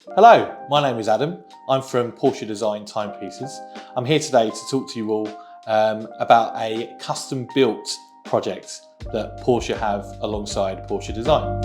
Hello, my name is Adam. I'm from Porsche Design Timepieces. I'm here today to talk to you all about a custom built project that Porsche have alongside Porsche Design.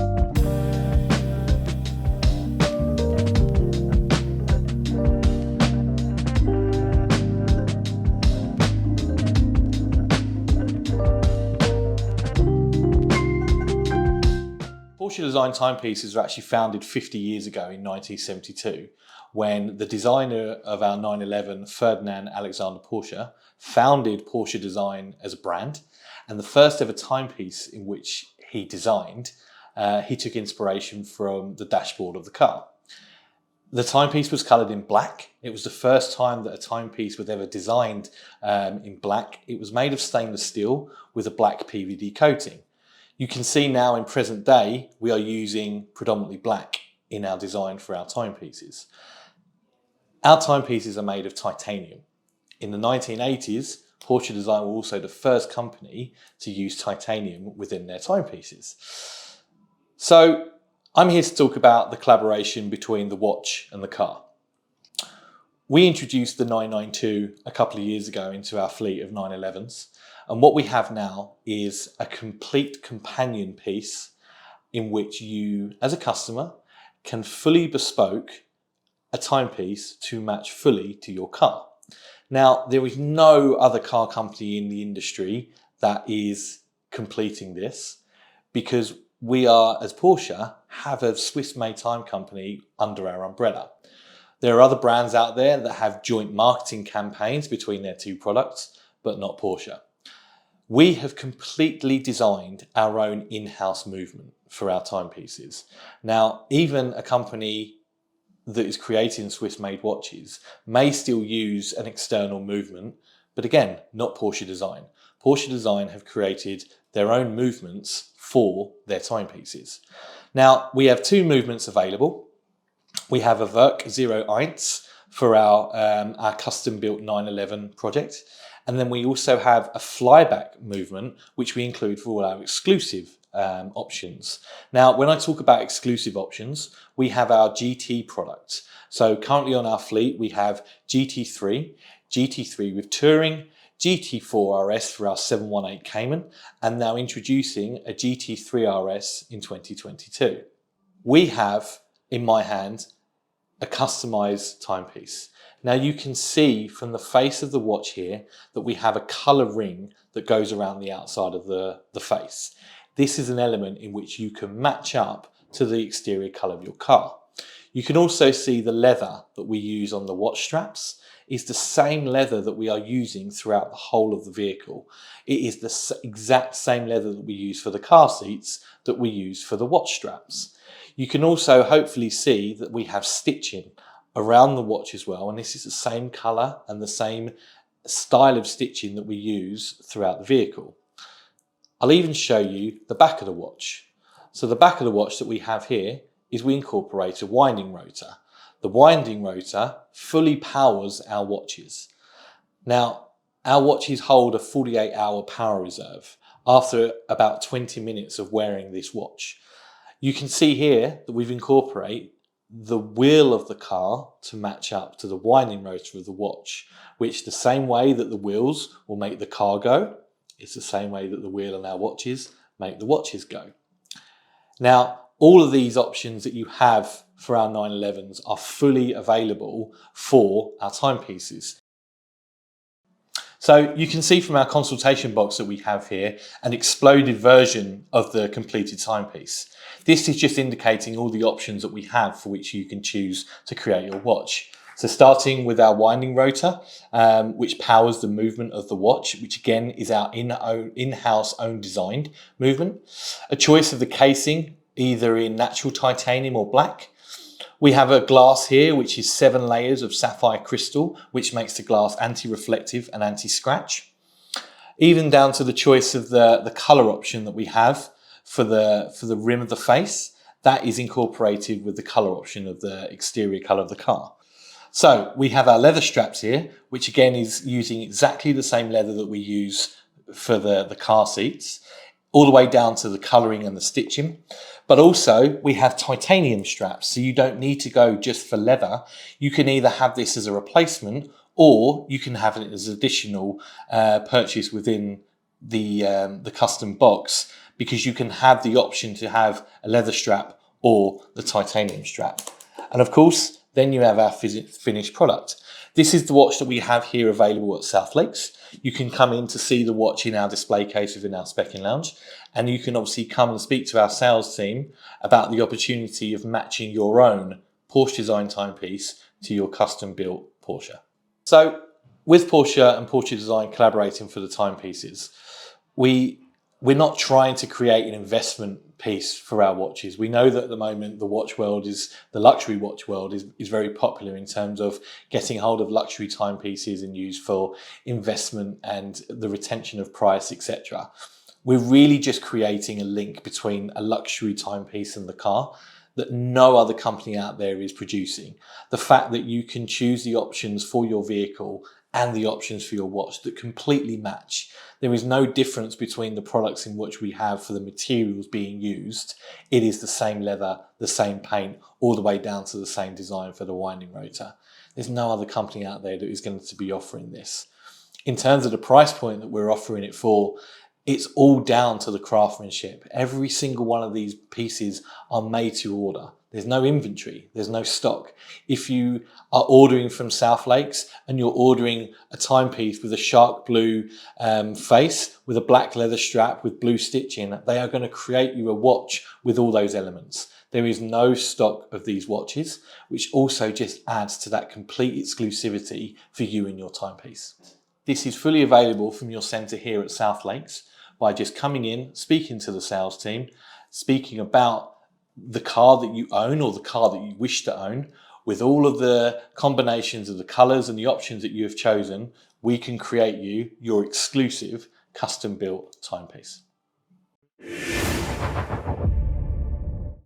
Porsche Design Timepieces were actually founded 50 years ago in 1972 when the designer of our 911, Ferdinand Alexander Porsche, founded Porsche Design as a brand, and the first ever timepiece in which he designed, he took inspiration from the dashboard of the car. The timepiece was coloured in black. It was the first time that a timepiece was ever designed in black. It was made of stainless steel with a black PVD coating. You can see now in present day, we are using predominantly black in our design for our timepieces. Our timepieces are made of titanium. In the 1980s, Porsche Design were also the first company to use titanium within their timepieces. So I'm here to talk about the collaboration between the watch and the car. We introduced the 992 a couple of years ago into our fleet of 911s. And what we have now is a complete companion piece in which you, as a customer, can fully bespoke a timepiece to match fully to your car. Now, there is no other car company in the industry that is completing this because we are, as Porsche, have a Swiss-made time company under our umbrella. There are other brands out there that have joint marketing campaigns between their two products, but not Porsche. We have completely designed our own in-house movement for our timepieces. Now, even a company that is creating Swiss-made watches may still use an external movement, but again, not Porsche Design. Porsche Design have created their own movements for their timepieces. Now, we have two movements available. We have a Werk 01 for our custom-built 911 project. And then we also have a flyback movement, which we include for all our exclusive options. Now, when I talk about exclusive options, we have our GT product. So currently on our fleet, we have GT3, GT3 with Touring, GT4 RS for our 718 Cayman, and now introducing a GT3 RS in 2022. We have, in my hand, a customized timepiece. Now you can see from the face of the watch here that we have a colour ring that goes around the outside of the face. This is an element in which you can match up to the exterior colour of your car. You can also see the leather that we use on the watch straps is the same leather that we are using throughout the whole of the vehicle. It is the exact same leather that we use for the car seats that we use for the watch straps. You can also hopefully see that we have stitching around the watch as well, and this is the same colour and the same style of stitching that we use throughout the vehicle. I'll even show you the back of the watch. So the back of the watch that we have here is we incorporate a winding rotor. The winding rotor fully powers our watches. Now, our watches hold a 48-hour power reserve after about 20 minutes of wearing this watch. You can see here that we've incorporated the wheel of the car to match up to the winding rotor of the watch, which the same way that the wheels will make the car go, it's the same way that the wheel on our watches make the watches go. Now, all of these options that you have for our 911s are fully available for our timepieces. So you can see from our consultation box that we have here an exploded version of the completed timepiece. This is just indicating all the options that we have for which you can choose to create your watch. So starting with our winding rotor, which powers the movement of the watch, which again is our in-house own designed movement. A choice of the casing, either in natural titanium or black. We have a glass here, which is 7 layers of sapphire crystal, which makes the glass anti-reflective and anti-scratch. Even down to the choice of the colour option that we have for the rim of the face, that is incorporated with the colour option of the exterior colour of the car. So we have our leather straps here, which again is using exactly the same leather that we use for the car seats. all the way down to the colouring and the stitching. But also we have titanium straps, so you don't need to go just for leather. You can either have this as a replacement, or you can have it as additional purchase within the custom box, because you can have the option to have a leather strap or the titanium strap. And of course, then you have our finished product. This is the watch that we have here available at South Lakes. You can come in to see the watch in our display case within our spec lounge, and you can obviously come and speak to our sales team about the opportunity of matching your own Porsche Design timepiece to your custom built Porsche. So with Porsche and Porsche Design collaborating for the timepieces, we're not trying to create an investment piece for our watches. We know that at the moment the luxury watch world is very popular in terms of getting hold of luxury timepieces and used for investment and the retention of price, etc. We're really just creating a link between a luxury timepiece and the car that no other company out there is producing. The fact that you can choose the options for your vehicle and the options for your watch that completely match. There is no difference between the products in which we have for the materials being used. It is the same leather, the same paint, all the way down to the same design for the winding rotor. There's no other company out there that is going to be offering this. In terms of the price point that we're offering it for, it's all down to the craftsmanship. Every single one of these pieces are made to order. There's no inventory, there's no stock. If you are ordering from South Lakes and you're ordering a timepiece with a shark blue face, with a black leather strap, with blue stitching, they are going to create you a watch with all those elements. There is no stock of these watches, which also just adds to that complete exclusivity for you and your timepiece. This is fully available from your centre here at South Lakes by just coming in, speaking to the sales team, speaking about the car that you own or the car that you wish to own. With all of the combinations of the colours and the options that you have chosen, we can create you your exclusive custom built timepiece.